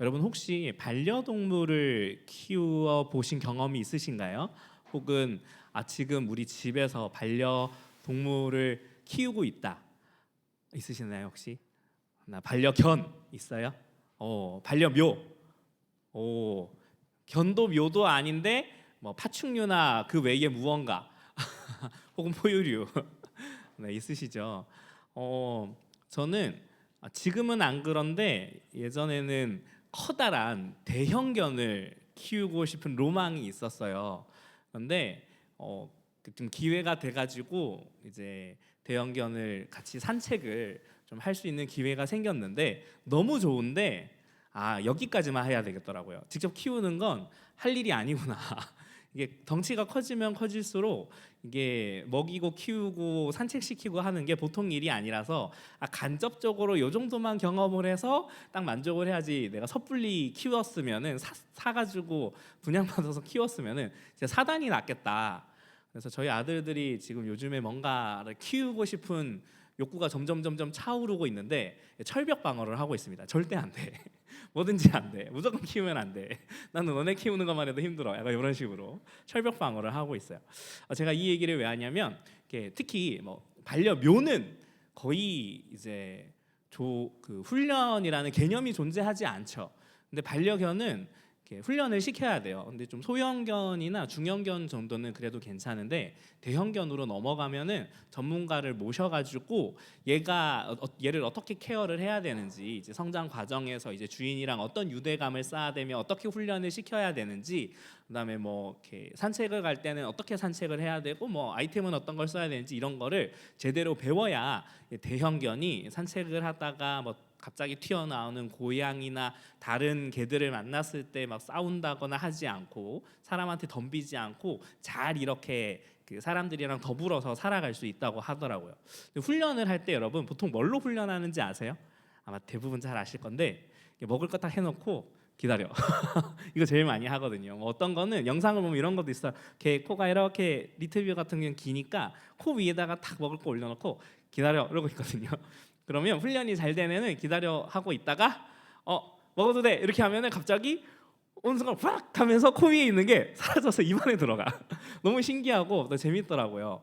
여러분 혹시 반려동물을 키워 보신 경험이 있으신가요? 혹은 지금 우리 집에서 반려동물을 키우고 있다 있으시나요 혹시? 나 반려견 있어요? 반려묘. 오, 견도 묘도 아닌데 뭐 파충류나 그 외에 무언가 혹은 포유류 네, 있으시죠? 저는 지금은 안 그런데 예전에는 커다란 대형견을 키우고 싶은 로망이 있었어요. 그런데 좀 기회가 돼가지고 이제 대형견을 같이 산책을 좀 할 수 있는 기회가 생겼는데 너무 좋은데 여기까지만 해야 되겠더라고요. 직접 키우는 건 할 일이 아니구나. 이게 덩치가 커지면 커질수록 이게 먹이고 키우고 산책시키고 하는 게 보통 일이 아니라서 간접적으로 요 정도만 경험을 해서 딱 만족을 해야지. 내가 섣불리 키웠으면은 사가지고 분양받아서 키웠으면은 이제 사단이 낫겠다. 그래서 저희 아들들이 지금 요즘에 뭔가를 키우고 싶은 욕구가 점점 차오르고 있는데 철벽 방어를 하고 있습니다. 절대 안 돼. 뭐든지 안 돼. 무조건 키우면 안 돼. 나는 너네 키우는 것만 해도 힘들어. 약간 이런 식으로 철벽 방어를 하고 있어요. 제가 이 얘기를 왜 하냐면 특히 뭐 반려묘는 거의 이제 그 훈련이라는 개념이 존재하지 않죠. 근데 반려견은 훈련을 시켜야 돼요. 근데 좀 소형견이나 중형견 정도는 그래도 괜찮은데 대형견으로 넘어가면은 전문가를 모셔가지고 얘를 어떻게 케어를 해야 되는지, 이제 성장 과정에서 이제 주인이랑 어떤 유대감을 쌓아야 되며 어떻게 훈련을 시켜야 되는지, 그다음에 뭐 이렇게 산책을 갈 때는 어떻게 산책을 해야 되고 뭐 아이템은 어떤 걸 써야 되는지 이런 거를 제대로 배워야 대형견이 산책을 하다가 뭐 갑자기 튀어나오는 고양이나 다른 개들을 만났을 때 막 싸운다거나 하지 않고 사람한테 덤비지 않고 잘 이렇게 그 사람들이랑 더불어서 살아갈 수 있다고 하더라고요. 훈련을 할 때 여러분 보통 뭘로 훈련하는지 아세요? 아마 대부분 잘 아실 건데 먹을 거 딱 해놓고 기다려. 이거 제일 많이 하거든요. 어떤 거는 영상을 보면 이런 것도 있어요. 코가 이렇게 리트리버 같은 경우는 기니까 코 위에다가 탁 먹을 거 올려놓고 기다려 이러고 있거든요. 그러면 훈련이 잘 되면은 기다려 하고 있다가 먹어도 돼 이렇게 하면은 갑자기 어느 순간 팍 하면서 코 위에 있는 게 사라져서 입안에 들어가. 너무 신기하고 또 재밌더라고요.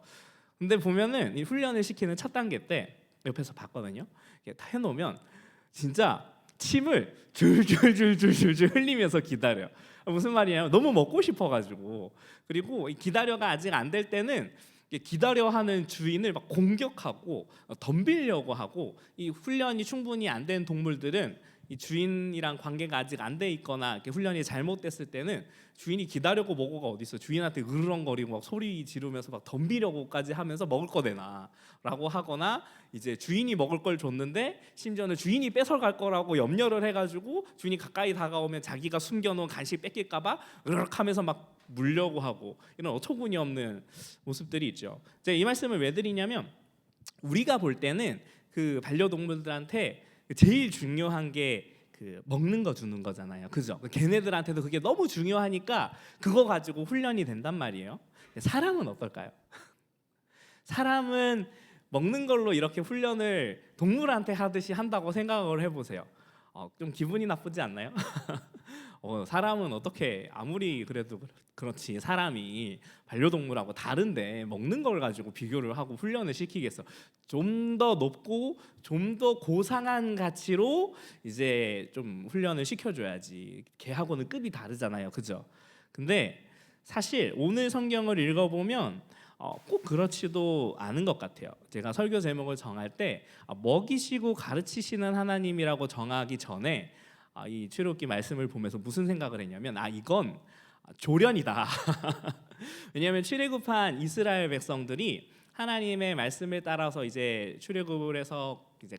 근데 보면은 이 훈련을 시키는 첫 단계 때 옆에서 봤거든요. 이게 다 해놓으면 진짜 침을 줄줄줄줄줄줄 흘리면서 기다려. 무슨 말이냐면 너무 먹고 싶어가지고. 그리고 이 기다려가 아직 안 될 때는 기다려하는 주인을 막 공격하고 덤비려고 하고, 이 훈련이 충분히 안 된 동물들은 이 주인이랑 관계가 아직 안 돼 있거나 이렇게 훈련이 잘못됐을 때는 주인이 기다려고 먹어가 어디 있어. 주인한테 으르렁거리고 막 소리 지르면서 막 덤비려고까지 하면서 먹을 거 내놔라고 하거나, 이제 주인이 먹을 걸 줬는데 심지어는 주인이 뺏어갈 거라고 염려를 해가지고 주인이 가까이 다가오면 자기가 숨겨놓은 간식 뺏길까봐 으르륵 하면서 막 물려고 하고, 이런 어처구니 없는 모습들이 있죠. 제가 이 말씀을 왜 드리냐면 우리가 볼 때는 그 반려동물들한테 제일 중요한 게 그 먹는 거 주는 거잖아요. 그죠? 걔네들한테도 그게 너무 중요하니까 그거 가지고 훈련이 된단 말이에요. 사람은 어떨까요? 사람은 먹는 걸로 이렇게 훈련을 동물한테 하듯이 한다고 생각을 해보세요. 좀 기분이 나쁘지 않나요? 사람은 어떻게 아무리 그래도 그렇지, 사람이 반려동물하고 다른데 먹는 걸 가지고 비교를 하고 훈련을 시키겠어. 좀 더 높고 좀 더 고상한 가치로 이제 좀 훈련을 시켜줘야지. 걔하고는 급이 다르잖아요, 그죠? 근데 사실 오늘 성경을 읽어보면 꼭 그렇지도 않은 것 같아요. 제가 설교 제목을 정할 때 먹이시고 가르치시는 하나님이라고 정하기 전에 이 출애굽기 말씀을 보면서 무슨 생각을 했냐면 이건 조련이다. 왜냐하면 출애굽한 이스라엘 백성들이 하나님의 말씀을 따라서 이제 출애굽을 해서 이제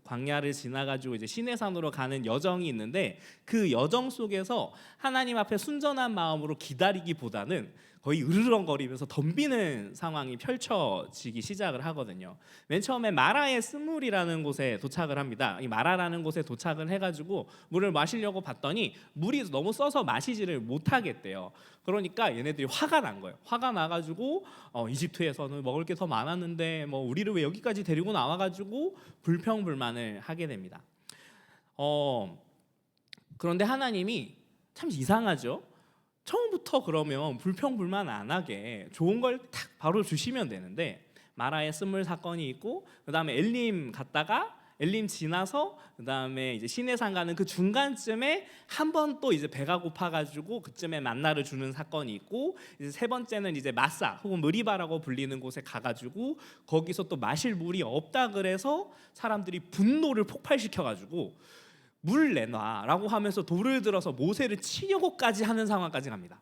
광야를 지나가지고 이제 시내산으로 가는 여정이 있는데, 그 여정 속에서 하나님 앞에 순전한 마음으로 기다리기보다는 거의 으르렁거리면서 덤비는 상황이 펼쳐지기 시작을 하거든요. 맨 처음에 마라의 스물이라는 곳에 도착을 합니다. 이 마라라는 곳에 도착을 해가지고 물을 마시려고 봤더니 물이 너무 써서 마시지를 못하겠대요. 그러니까 얘네들이 화가 난 거예요. 화가 나가지고 이집트에서는 먹을 게 더 많았는데 뭐 우리를 왜 여기까지 데리고 나와가지고 불평불만을 하게 됩니다. 그런데 하나님이 참 이상하죠. 처음부터 그러면 불평불만 안 하게 좋은 걸 탁 바로 주시면 되는데, 마라의 쓴물 사건이 있고 그다음에 엘림 갔다가 엘림 지나서 그다음에 이제 시내산 가는 그 중간쯤에 한 번 또 이제 배가 고파가지고 그쯤에 만나를 주는 사건이 있고, 이제 세 번째는 이제 마사 혹은 느리바라고 불리는 곳에 가가지고 거기서 또 마실 물이 없다 그래서 사람들이 분노를 폭발시켜가지고 물 내놔라고 하면서 돌을 들어서 모세를 치려고까지 하는 상황까지 갑니다.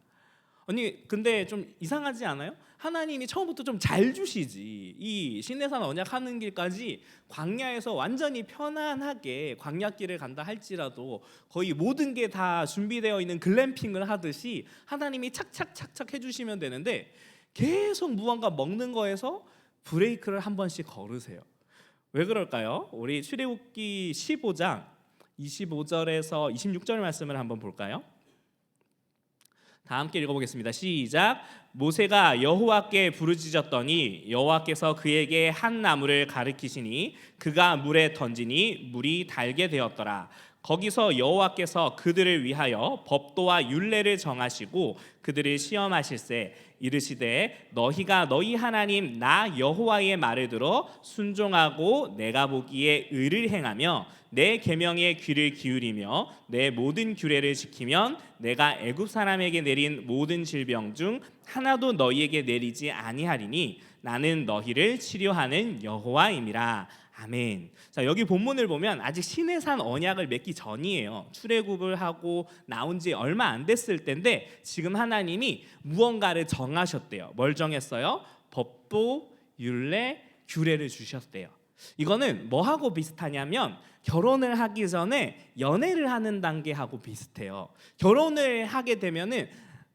아니 근데 좀 이상하지 않아요? 하나님이 처음부터 좀 잘 주시지, 이 시내산 언약 하는 길까지 광야에서 완전히 편안하게 광야길을 간다 할지라도 거의 모든 게 다 준비되어 있는 글램핑을 하듯이 하나님이 착착착착 해주시면 되는데, 계속 무언가 먹는 거에서 브레이크를 한 번씩 걸으세요. 왜 그럴까요? 우리 출애굽기 15장 25절에서 26절 말씀을 한번 볼까요? 다 함께 읽어보겠습니다. 시작. 모세가 여호와께 부르짖었더니 여호와께서 그에게 한 나무를 가리키시니 그가 물에 던지니 물이 달게 되었더라. 거기서 여호와께서 그들을 위하여 법도와 율례를 정하시고 그들을 시험하실세 이르시되 너희가 너희 하나님 나 여호와의 말을 들어 순종하고 내가 보기에 의를 행하며 내 계명에 귀를 기울이며 내 모든 규례를 지키면 내가 애굽 사람에게 내린 모든 질병 중 하나도 너희에게 내리지 아니하리니 나는 너희를 치료하는 여호와임이라. 아멘. 자, 여기 본문을 보면 아직 시내산 언약을 맺기 전이에요. 출애굽을 하고 나온 지 얼마 안 됐을 때인데 지금 하나님이 무언가를 정하셨대요. 뭘 정했어요? 법도, 율례, 규례를 주셨대요. 이거는 뭐하고 비슷하냐면 결혼을 하기 전에 연애를 하는 단계하고 비슷해요. 결혼을 하게 되면은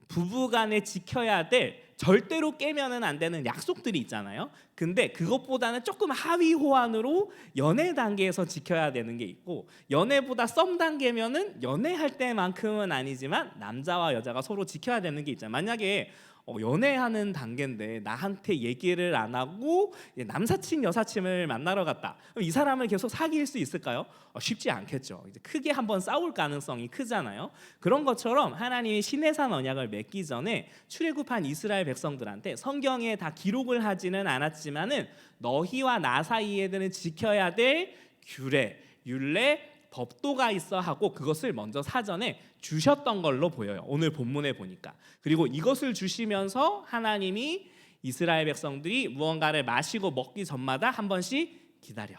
부부간에 지켜야 될 절대로 깨면은 안 되는 약속들이 있잖아요. 근데 그것보다는 조금 하위 호환으로 연애 단계에서 지켜야 되는 게 있고, 연애보다 썸 단계면은 연애할 때만큼은 아니지만 남자와 여자가 서로 지켜야 되는 게 있잖아요. 만약에 연애하는 단계인데 나한테 얘기를 안 하고 남사친 여사친을 만나러 갔다. 그럼 이 사람을 계속 사귈 수 있을까요? 쉽지 않겠죠. 이제 크게 한번 싸울 가능성이 크잖아요. 그런 것처럼 하나님이 시내산 언약을 맺기 전에 출애굽한 이스라엘 백성들한테 성경에 다 기록을 하지는 않았지만은 너희와 나 사이에는 지켜야 될 규례, 율례, 법도가 있어 하고 그것을 먼저 사전에 주셨던 걸로 보여요. 오늘 본문에 보니까. 그리고 이것을 주시면서 하나님이 이스라엘 백성들이 무언가를 마시고 먹기 전마다 한 번씩 기다려,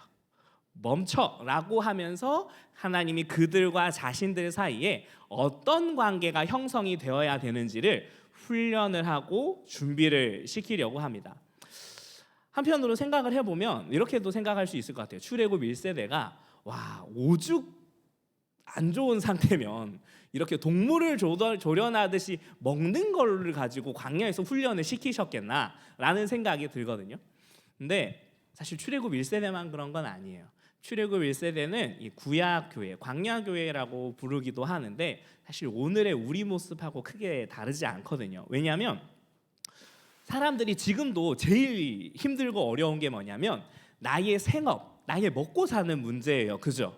멈춰라고 하면서 하나님이 그들과 자신들 사이에 어떤 관계가 형성이 되어야 되는지를 훈련을 하고 준비를 시키려고 합니다. 한편으로 생각을 해보면 이렇게도 생각할 수 있을 것 같아요. 출애굽 1세대가 와, 오죽 안 좋은 상태면 이렇게 동물을 조련하듯이 먹는 거를 가지고 광야에서 훈련을 시키셨겠나라는 생각이 들거든요. 근데 사실 출애굽 1세대만 그런 건 아니에요. 출애굽 1세대는 이 구약교회, 광야교회라고 부르기도 하는데 사실 오늘의 우리 모습하고 크게 다르지 않거든요. 왜냐하면 사람들이 지금도 제일 힘들고 어려운 게 뭐냐면 나의 생업, 나의 먹고 사는 문제예요. 그죠?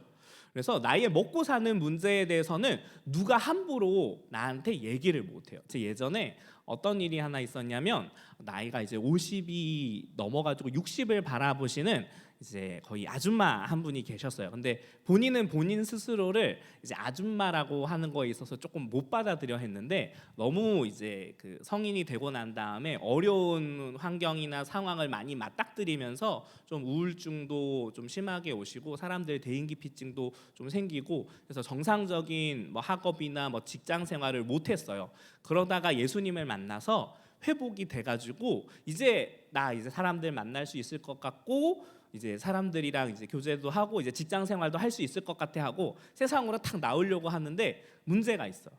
그래서 나의 먹고 사는 문제에 대해서는 누가 함부로 나한테 얘기를 못해요. 제 예전에 어떤 일이 하나 있었냐면 나이가 이제 50이 넘어가지고 60을 바라보시는 이제 거의 아줌마 한 분이 계셨어요. 근데 본인은 본인 스스로를 이제 아줌마라고 하는 거에 있어서 조금 못 받아들여 했는데 너무 이제 그 성인이 되고 난 다음에 어려운 환경이나 상황을 많이 맞닥뜨리면서 좀 우울증도 좀 심하게 오시고 사람들 대인기피증도 좀 생기고 그래서 정상적인 뭐 학업이나 뭐 직장 생활을 못 했어요. 그러다가 예수님을 만나서 회복이 돼가지고 이제 나 이제 사람들 만날 수 있을 것 같고 이제 사람들이랑 이제 교제도 하고 이제 직장 생활도 할 수 있을 것 같아 하고 세상으로 탁 나오려고 하는데 문제가 있어.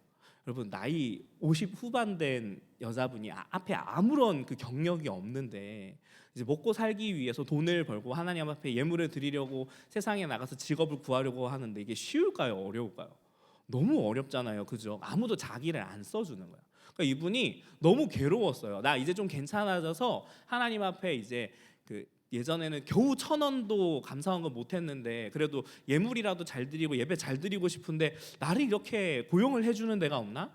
여러분 나이 50 후반 된 여자분이 앞에 아무런 그 경력이 없는데 이제 먹고 살기 위해서 돈을 벌고 하나님 앞에 예물을 드리려고 세상에 나가서 직업을 구하려고 하는데 이게 쉬울까요? 어려울까요? 너무 어렵잖아요. 그죠? 아무도 자기를 안 써주는 거야. 그러니까 이분이 너무 괴로웠어요. 나 이제 좀 괜찮아져서 하나님 앞에 이제 그 예전에는 겨우 1,000원도 감사원금 못했는데 그래도 예물이라도 잘 드리고 예배 잘 드리고 싶은데 나를 이렇게 고용을 해주는 데가 없나?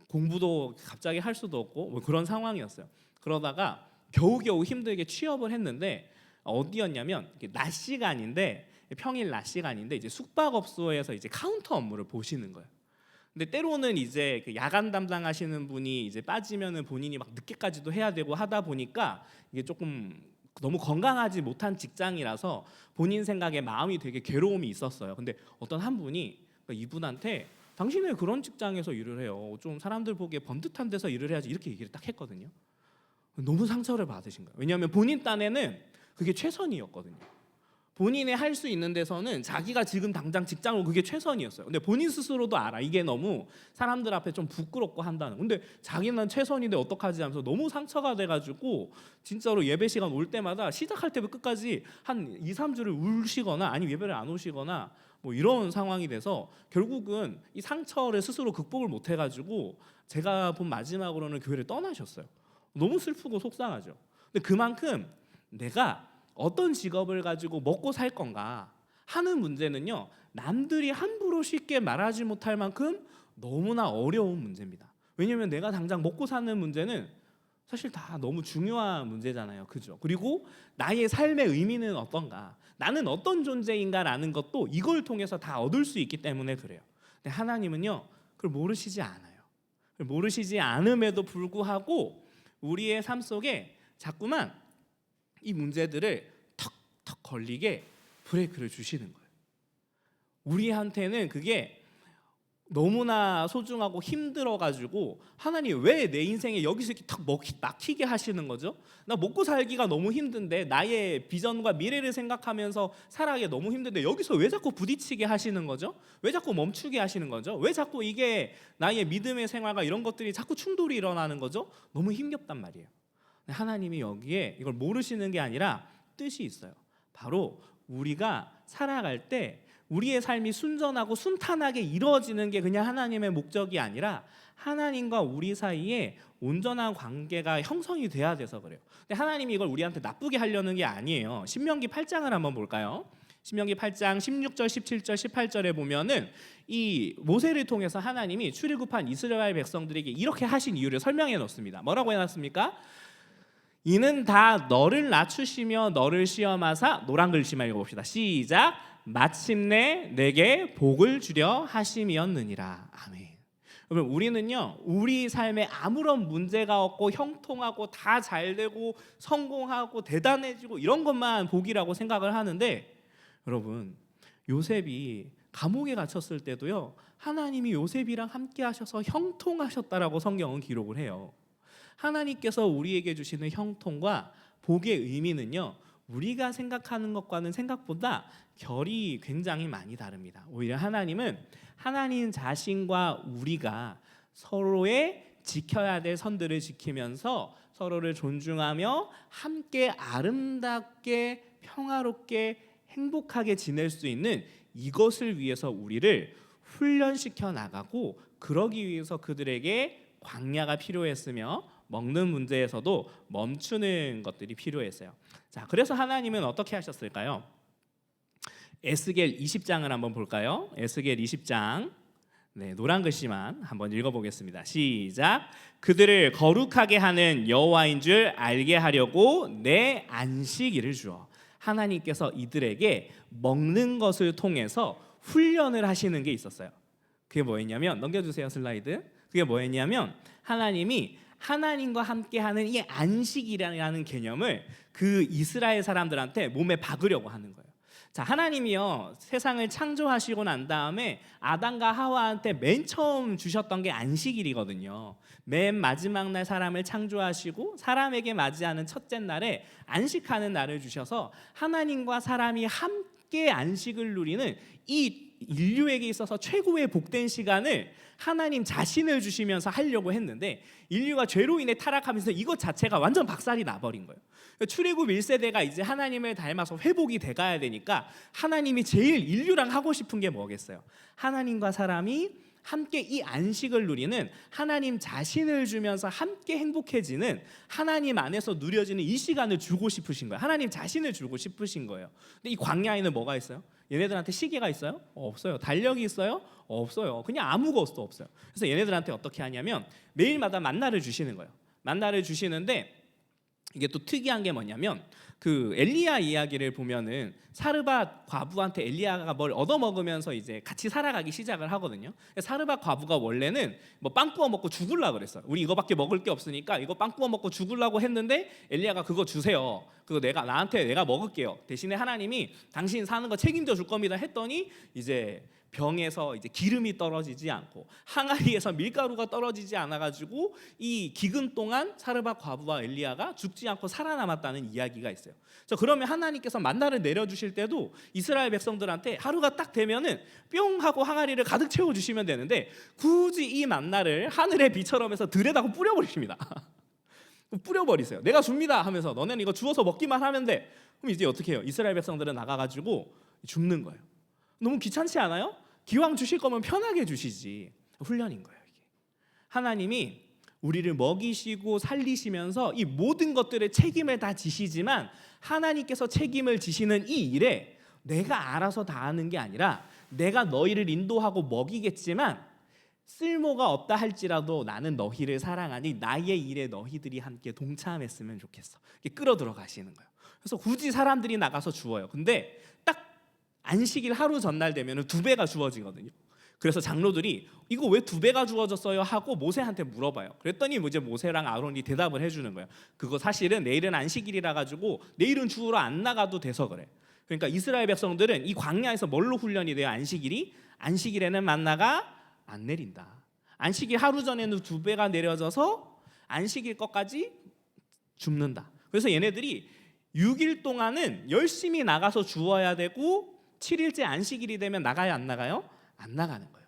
공부도 갑자기 할 수도 없고 뭐 그런 상황이었어요. 그러다가 겨우겨우 힘들게 취업을 했는데 어디였냐면 낮 시간인데 평일 낮 시간인데 이제 숙박업소에서 이제 카운터 업무를 보시는 거예요. 근데 때로는 이제 그 야간 담당하시는 분이 이제 빠지면은 본인이 막 늦게까지도 해야 되고 하다 보니까 이게 조금 너무 건강하지 못한 직장이라서 본인 생각에 마음이 되게 괴로움이 있었어요. 근데 어떤 한 분이 이분한테 당신은 그런 직장에서 일을 해요. 좀 사람들 보기에 번듯한 데서 일을 해야지 이렇게 얘기를 딱 했거든요. 너무 상처를 받으신 거예요. 왜냐하면 본인 딴에는 그게 최선이었거든요. 본인이 할 수 있는 데서는 자기가 지금 당장 직장으로 그게 최선이었어요. 근데 본인 스스로도 알아. 이게 너무 사람들 앞에 좀 부끄럽고 한다는. 근데 자기는 최선인데 어떡하지 하면서 너무 상처가 돼가지고 진짜로 예배 시간 올 때마다 시작할 때부터 끝까지 한 2, 3주를 울시거나 아니면 예배를 안 오시거나 뭐 이런 상황이 돼서 결국은 이 상처를 스스로 극복을 못 해가지고 제가 본 마지막으로는 교회를 떠나셨어요. 너무 슬프고 속상하죠. 근데 그만큼 내가 어떤 직업을 가지고 먹고 살 건가 하는 문제는요, 남들이 함부로 쉽게 말하지 못할 만큼 너무나 어려운 문제입니다. 왜냐하면 내가 당장 먹고 사는 문제는 사실 다 너무 중요한 문제잖아요. 그죠? 그리고 나의 삶의 의미는 어떤가, 나는 어떤 존재인가라는 것도 이걸 통해서 다 얻을 수 있기 때문에 그래요. 근데 하나님은요, 그걸 모르시지 않아요. 모르시지 않음에도 불구하고 우리의 삶 속에 자꾸만 이 문제들을 턱턱 걸리게 브레이크를 주시는 거예요. 우리한테는 그게 너무나 소중하고 힘들어가지고 하나님 왜 내 인생에 여기서 이렇게 턱 막히게 하시는 거죠? 나 먹고 살기가 너무 힘든데, 나의 비전과 미래를 생각하면서 살아가기 너무 힘든데 여기서 왜 자꾸 부딪히게 하시는 거죠? 왜 자꾸 멈추게 하시는 거죠? 왜 자꾸 이게 나의 믿음의 생활과 이런 것들이 자꾸 충돌이 일어나는 거죠? 너무 힘겹단 말이에요. 하나님이 여기에 이걸 모르시는 게 아니라 뜻이 있어요. 바로 우리가 살아갈 때 우리의 삶이 순전하고 순탄하게 이루어지는 게 그냥 하나님의 목적이 아니라 하나님과 우리 사이에 온전한 관계가 형성이 돼야 돼서 그래요. 근데 하나님이 이걸 우리한테 나쁘게 하려는 게 아니에요. 신명기 8장을 한번 볼까요? 신명기 8장 16절, 17절, 18절에 보면은 이 모세를 통해서 하나님이 출애굽한 이스라엘 백성들에게 이렇게 하신 이유를 설명해 놓습니다. 뭐라고 해놨습니까? 이는 다 너를 낮추시며 너를 시험하사, 노란 글씨만 읽어봅시다. 시작. 마침내 내게 복을 주려 하심이었느니라. 아멘. 여러분, 우리는요, 우리 삶에 아무런 문제가 없고 형통하고 다 잘되고 성공하고 대단해지고 이런 것만 복이라고 생각을 하는데, 여러분, 요셉이 감옥에 갇혔을 때도요, 하나님이 요셉이랑 함께 하셔서 형통하셨다라고 성경은 기록을 해요. 하나님께서 우리에게 주시는 형통과 복의 의미는요, 우리가 생각하는 것과는 생각보다 결이 굉장히 많이 다릅니다. 오히려 하나님은 하나님 자신과 우리가 서로의 지켜야 될 선들을 지키면서 서로를 존중하며 함께 아름답게 평화롭게 행복하게 지낼 수 있는 이것을 위해서 우리를 훈련시켜 나가고, 그러기 위해서 그들에게 광야가 필요했으며 먹는 문제에서도 멈추는 것들이 필요했어요. 자, 그래서 하나님은 어떻게 하셨을까요? 에스겔 20장을 한번 볼까요? 에스겔 20장, 네, 노란 글씨만 한번 읽어보겠습니다. 시작. 그들을 거룩하게 하는 여호와인 줄 알게 하려고 내 안식일을 주어. 하나님께서 이들에게 먹는 것을 통해서 훈련을 하시는 게 있었어요. 그게 뭐였냐면, 넘겨주세요 슬라이드. 그게 뭐였냐면, 하나님이 하나님과 함께하는 이 안식이라는 개념을 그 이스라엘 사람들한테 몸에 박으려고 하는 거예요. 자, 하나님이요, 세상을 창조하시고 난 다음에 아담과 하와한테 맨 처음 주셨던 게 안식일이거든요. 맨 마지막 날 사람을 창조하시고 사람에게 맞이하는 첫째 날에 안식하는 날을 주셔서 하나님과 사람이 함께 안식을 누리는 이 인류에게 있어서 최고의 복된 시간을 하나님 자신을 주시면서 하려고 했는데, 인류가 죄로 인해 타락하면서 이것 자체가 완전 박살이 나버린 거예요. 출애굽 1세대가 이제 하나님을 닮아서 회복이 돼가야 되니까 하나님이 제일 인류랑 하고 싶은 게 뭐겠어요? 하나님과 사람이 함께 이 안식을 누리는 하나님 자신을 주면서 함께 행복해지는 하나님 안에서 누려지는 이 시간을 주고 싶으신 거예요. 하나님 자신을 주고 싶으신 거예요. 근데 이 광야에는 뭐가 있어요? 얘네들한테 시계가 있어요? 없어요. 달력이 있어요? 없어요. 그냥 아무것도 없어요. 그래서 얘네들한테 어떻게 하냐면 매일마다 만나를 주시는 거예요. 만나를 주시는데 이게 또 특이한 게 뭐냐면 그 엘리야 이야기를 보면은 사르밧 과부한테 엘리야가 뭘 얻어먹으면서 이제 같이 살아가기 시작을 하거든요. 사르밧 과부가 원래는 뭐 빵 구워 먹고 죽으려고 그랬어요. 우리 이거밖에 먹을 게 없으니까 이거 빵 구워 먹고 죽으려고 했는데 엘리야가 그거 주세요. 그거 내가 먹을게요. 대신에 하나님이 당신 사는 거 책임져 줄 겁니다 했더니 이제 병에서 이제 기름이 떨어지지 않고 항아리에서 밀가루가 떨어지지 않아가지고 이 기근 동안 사르밧 과부와 엘리야가 죽지 않고 살아남았다는 이야기가 있어요. 그러면 하나님께서 만나를 내려주실 때도 이스라엘 백성들한테 하루가 딱 되면은 뿅 하고 항아리를 가득 채워주시면 되는데 굳이 이 만나를 하늘의 비처럼 해서 들에다가 뿌려버리십니다. 뿌려버리세요. 내가 줍니다 하면서 너네는 이거 주워서 먹기만 하면 돼. 그럼 이제 어떻게 해요? 이스라엘 백성들은 나가가지고 줍는 거예요. 너무 귀찮지 않아요? 기왕 주실 거면 편하게 주시지. 훈련인 거예요. 이게 하나님이 우리를 먹이시고 살리시면서 이 모든 것들의 책임을 다 지시지만 하나님께서 책임을 지시는 이 일에 내가 알아서 다 하는 게 아니라 내가 너희를 인도하고 먹이겠지만 쓸모가 없다 할지라도 나는 너희를 사랑하니 나의 일에 너희들이 함께 동참했으면 좋겠어. 이렇게 끌어들어 가시는 거예요. 그래서 굳이 사람들이 나가서 주어요. 근데 딱 안식일 하루 전날 되면 2배가 주어지거든요. 그래서 장로들이 이거 왜 2배가 주어졌어요 하고 모세한테 물어봐요. 그랬더니 이제 모세랑 아론이 대답을 해주는 거예요. 그거 사실은 내일은 안식일이라 가지고 내일은 주우러 안 나가도 돼서 그래. 그러니까 이스라엘 백성들은 이 광야에서 뭘로 훈련이 돼요? 안식일에는 만나가 안 내린다. 안식일 하루 전에는 2배가 내려져서 안식일 것까지 줍는다. 그래서 얘네들이 6일 동안은 열심히 나가서 주워야 되고 7일째 안식일이 되면 나가요? 안 나가요? 안 나가는 거예요.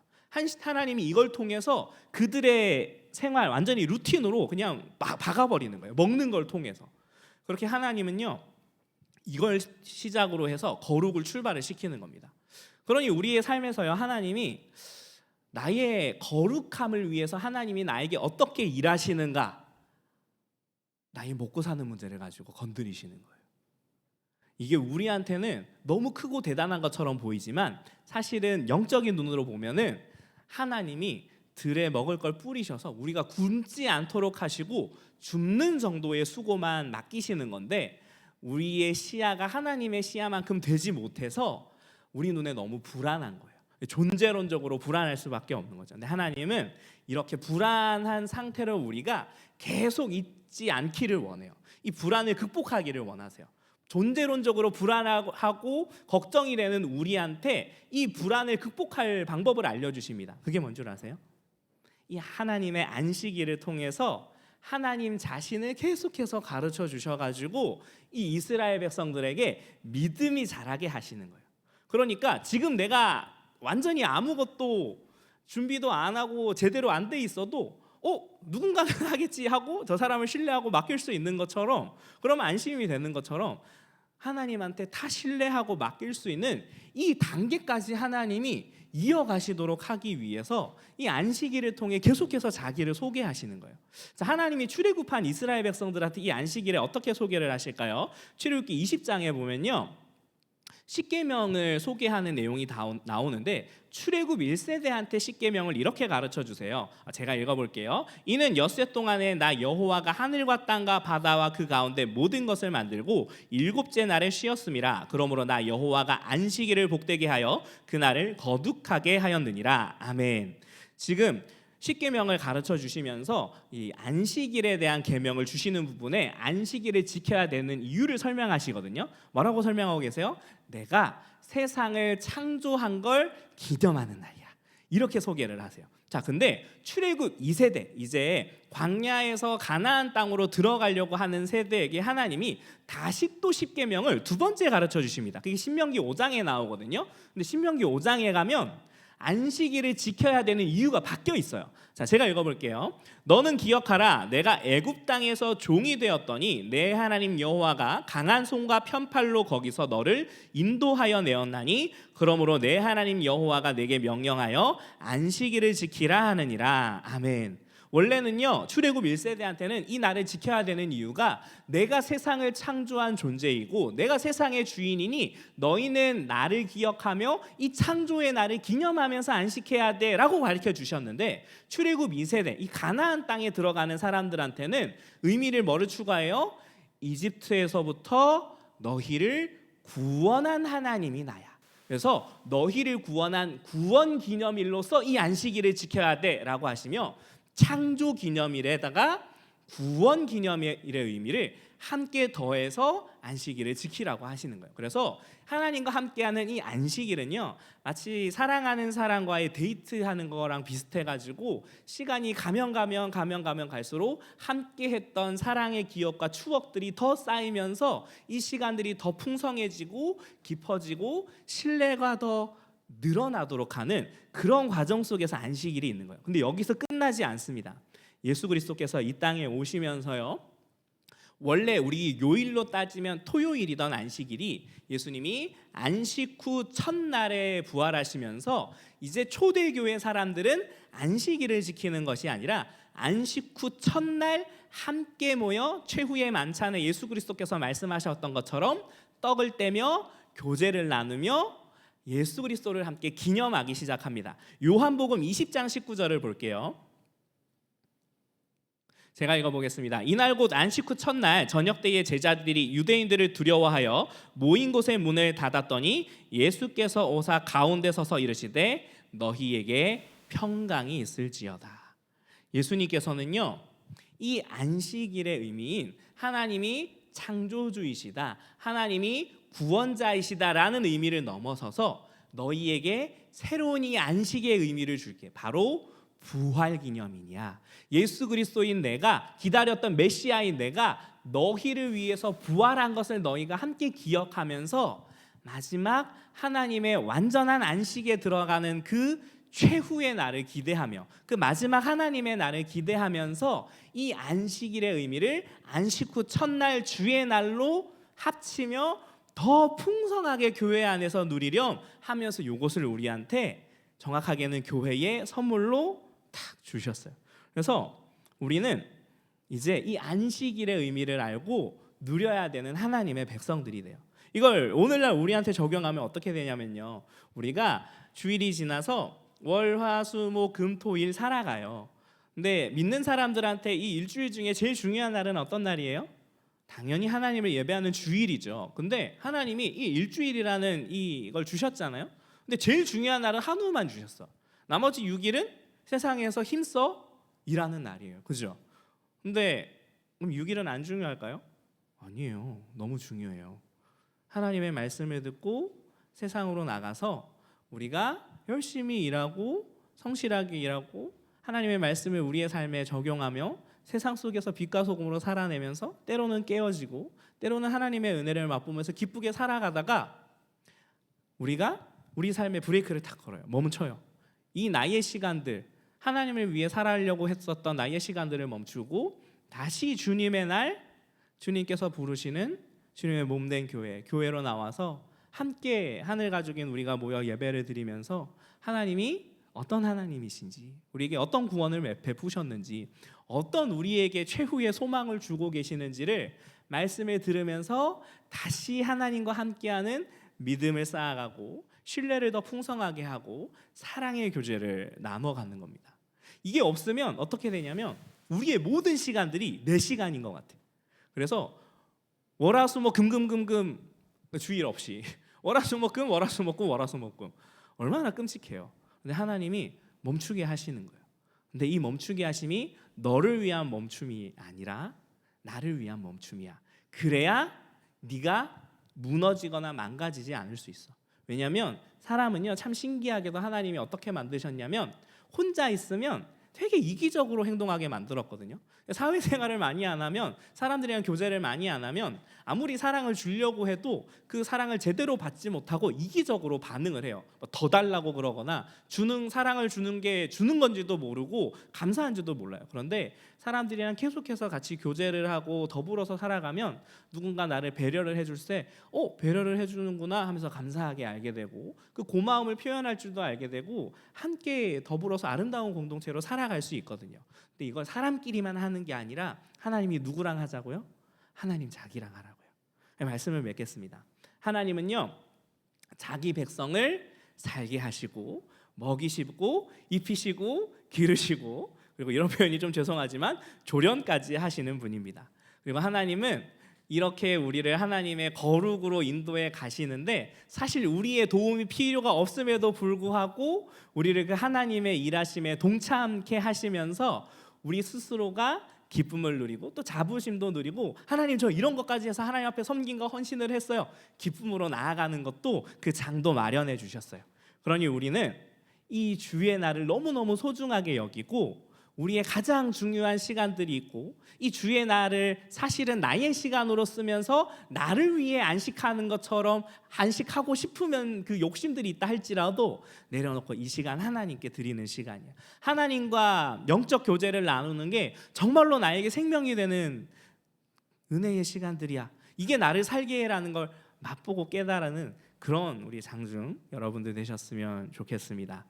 하나님이 이걸 통해서 그들의 생활 완전히 루틴으로 그냥 박아버리는 거예요. 먹는 걸 통해서. 그렇게 하나님은요 이걸 시작으로 해서 거룩을 출발을 시키는 겁니다. 그러니 우리의 삶에서요 하나님이 나의 거룩함을 위해서 하나님이 나에게 어떻게 일하시는가, 나의 먹고 사는 문제를 가지고 건드리시는 거예요. 이게 우리한테는 너무 크고 대단한 것처럼 보이지만 사실은 영적인 눈으로 보면은 하나님이 들에 먹을 걸 뿌리셔서 우리가 굶지 않도록 하시고 줍는 정도의 수고만 맡기시는 건데 우리의 시야가 하나님의 시야만큼 되지 못해서 우리 눈에 너무 불안한 거예요. 존재론적으로 불안할 수밖에 없는 거죠. 근데 하나님은 이렇게 불안한 상태로 우리가 계속 있지 않기를 원해요. 이 불안을 극복하기를 원하세요. 존재론적으로 불안하고 걱정이 되는 우리한테 이 불안을 극복할 방법을 알려주십니다. 그게 뭔 줄 아세요? 이 하나님의 안식일을 통해서 하나님 자신을 계속해서 가르쳐 주셔가지고 이 이스라엘 백성들에게 믿음이 자라게 하시는 거예요. 그러니까 지금 내가 완전히 아무것도 준비도 안 하고 제대로 안 돼 있어도 누군가는 하겠지 하고 저 사람을 신뢰하고 맡길 수 있는 것처럼, 그러면 안심이 되는 것처럼 하나님한테 다 신뢰하고 맡길 수 있는 이 단계까지 하나님이 이어가시도록 하기 위해서 이 안식일을 통해 계속해서 자기를 소개하시는 거예요. 자, 하나님이 출애굽한 이스라엘 백성들한테 이 안식일에 어떻게 소개를 하실까요? 출애굽기 20장에 보면요 십계명을 소개하는 내용이 나오는데 출애굽 1세대한테 십계명을 이렇게 가르쳐 주세요. 제가 읽어볼게요. 이는 엿새 동안에 나 여호와가 하늘과 땅과 바다와 그 가운데 모든 것을 만들고 7째 날에 쉬었음이라. 그러므로 나 여호와가 안식일을 복되게 하여 그날을 거룩하게 하였느니라. 아멘. 지금 십계명을 가르쳐 주시면서 이 안식일에 대한 계명을 주시는 부분에 안식일을 지켜야 되는 이유를 설명하시거든요. 뭐라고 설명하고 계세요? 내가 세상을 창조한 걸 기념하는 날이야. 이렇게 소개를 하세요. 자, 근데 출애굽 2세대, 이제 광야에서 가나안 땅으로 들어가려고 하는 세대에게 하나님이 다시 또 십계명을 2번째 가르쳐 주십니다. 그게 신명기 5장에 나오거든요. 근데 신명기 5장에 가면 안식일을 지켜야 되는 이유가 바뀌어 있어요. 자, 제가 읽어볼게요. 너는 기억하라. 내가 애굽 땅에서 종이 되었더니 내 하나님 여호와가 강한 손과 편팔로 거기서 너를 인도하여 내었나니 그러므로 내 하나님 여호와가 내게 명령하여 안식일을 지키라 하느니라. 아멘. 원래는요, 출애굽 1세대한테는 이 날을 지켜야 되는 이유가 내가 세상을 창조한 존재이고 내가 세상의 주인이니 너희는 나를 기억하며 이 창조의 날을 기념하면서 안식해야 돼 라고 가르쳐 주셨는데, 출애굽 2세대 이 가나안 땅에 들어가는 사람들한테는 의미를 뭐를 추가해요? 이집트에서부터 너희를 구원한 하나님이 나야. 그래서 너희를 구원한 구원 기념일로서 이 안식일을 지켜야 돼 라고 하시며, 창조 기념일에다가 구원 기념일의 의미를 함께 더해서 안식일을 지키라고 하시는 거예요. 그래서 하나님과 함께하는 이 안식일은요, 마치 사랑하는 사람과의 데이트하는 거랑 비슷해가지고 시간이 가면 갈수록 함께했던 사랑의 기억과 추억들이 더 쌓이면서 이 시간들이 더 풍성해지고 깊어지고 신뢰가 더 늘어나도록 하는 그런 과정 속에서 안식일이 있는 거예요. 근데 여기서 끝나지 않습니다. 예수 그리스도께서 이 땅에 오시면서요, 원래 우리 요일로 따지면 토요일이던 안식일이 예수님이 안식 후 첫날에 부활하시면서 이제 초대교회 사람들은 안식일을 지키는 것이 아니라 안식 후 첫날 함께 모여 최후의 만찬에 예수 그리스도께서 말씀하셨던 것처럼 떡을 떼며 교제를 나누며 예수 그리스도를 함께 기념하기 시작합니다. 요한복음 20장 19절을 볼게요. 제가 읽어보겠습니다. 이날 곧 안식 후 첫날 저녁 때에 제자들이 유대인들을 두려워하여 모인 곳의 문을 닫았더니 예수께서 오사 가운데 서서 이르시되 너희에게 평강이 있을지어다. 예수님께서는요, 이 안식일의 의미인 하나님이 창조주이시다, 하나님이 구원자이시다라는 의미를 넘어서서 너희에게 새로운 이 안식의 의미를 줄게. 바로 부활 기념이냐. 예수 그리스도인 내가, 기다렸던 메시아인 내가 너희를 위해서 부활한 것을 너희가 함께 기억하면서 마지막 하나님의 완전한 안식에 들어가는 그 최후의 날을 기대하며, 그 마지막 하나님의 날을 기대하면서 이 안식일의 의미를 안식 후 첫날 주의 날로 합치며 더 풍성하게 교회 안에서 누리렴 하면서 이것을 우리한테, 정확하게는 교회의 선물로 탁 주셨어요. 그래서 우리는 이제 이 안식일의 의미를 알고 누려야 되는 하나님의 백성들이 돼요. 이걸 오늘날 우리한테 적용하면 어떻게 되냐면요, 우리가 주일이 지나서 월, 화, 수, 목, 금, 토, 일 살아가요. 근데 믿는 사람들한테 이 일주일 중에 제일 중요한 날은 어떤 날이에요? 당연히 하나님을 예배하는 주일이죠. 근데 하나님이 이 일주일이라는 이걸 주셨잖아요. 근데 제일 중요한 날은 한우만 주셨어. 나머지 6일은 세상에서 힘써 일하는 날이에요. 그죠? 근데 그럼 6일은 안 중요할까요? 아니에요. 너무 중요해요. 하나님의 말씀을 듣고 세상으로 나가서 우리가 열심히 일하고 성실하게 일하고 하나님의 말씀을 우리의 삶에 적용하며 세상 속에서 빛과 소금으로 살아내면서 때로는 깨어지고 때로는 하나님의 은혜를 맛보면서 기쁘게 살아가다가 우리가 우리 삶에 브레이크를 탁 걸어요. 멈춰요. 이 나의 시간들, 하나님을 위해 살아가려고 했었던 나의 시간들을 멈추고 다시 주님의 날, 주님께서 부르시는 주님의 몸된 교회로 나와서 함께 하늘 가족인 우리가 모여 예배를 드리면서 하나님이 어떤 하나님이신지, 우리에게 어떤 구원을 베푸셨는지, 어떤 우리에게 최후의 소망을 주고 계시는지를 말씀을 들으면서 다시 하나님과 함께하는 믿음을 쌓아가고 신뢰를 더 풍성하게 하고 사랑의 교제를 나눠 갖는 겁니다. 이게 없으면 어떻게 되냐면 우리의 모든 시간들이 내 시간인 것 같아요. 그래서 월화수목 금금금금 주일 없이 월화수목금 월화수목금 월화수목금, 얼마나 끔찍해요. 근데 하나님이 멈추게 하시는 거예요. 근데 이 멈추게 하심이 너를 위한 멈춤이 아니라 나를 위한 멈춤이야. 그래야 네가 무너지거나 망가지지 않을 수 있어. 왜냐하면 사람은요, 참 신기하게도 하나님이 어떻게 만드셨냐면 혼자 있으면 되게 이기적으로 행동하게 만들었거든요. 사회생활을 많이 안 하면, 사람들이랑 교제를 많이 안 하면 아무리 사랑을 주려고 해도 그 사랑을 제대로 받지 못하고 이기적으로 반응을 해요. 더 달라고 그러거나, 사랑을 주는 게 주는 건지도 모르고 감사한지도 몰라요. 그런데 사람들이랑 계속해서 같이 교제를 하고 더불어서 살아가면 누군가 나를 배려를 해줄 때 배려를 해주는구나 하면서 감사하게 알게 되고, 그 고마움을 표현할 줄도 알게 되고, 함께 더불어서 아름다운 공동체로 살아갈 수 있거든요. 근데 이걸 사람끼리만 하는 게 아니라 하나님이 누구랑 하자고요? 하나님 자기랑 하라고요. 말씀을 맺겠습니다. 하나님은요, 자기 백성을 살게 하시고 먹이시고 입히시고 기르시고, 그리고 이런 표현이 좀 죄송하지만 조련까지 하시는 분입니다. 그리고 하나님은 이렇게 우리를 하나님의 거룩으로 인도해 가시는데, 사실 우리의 도움이 필요가 없음에도 불구하고 우리를 그 하나님의 일하심에 동참케 하시면서 우리 스스로가 기쁨을 누리고 또 자부심도 누리고, 하나님 저 이런 것까지 해서 하나님 앞에 섬김과 헌신을 했어요, 기쁨으로 나아가는 것도 그 장도 마련해 주셨어요. 그러니 우리는 이 주의 날을 너무너무 소중하게 여기고, 우리의 가장 중요한 시간들이 있고, 이 주의 날을 사실은 나의 시간으로 쓰면서 나를 위해 안식하는 것처럼 안식하고 싶으면 그 욕심들이 있다 할지라도 내려놓고 이 시간 하나님께 드리는 시간이야. 하나님과 영적 교제를 나누는 게 정말로 나에게 생명이 되는 은혜의 시간들이야. 이게 나를 살게 해라는 걸 맛보고 깨달는 그런 우리 장중 여러분들 되셨으면 좋겠습니다.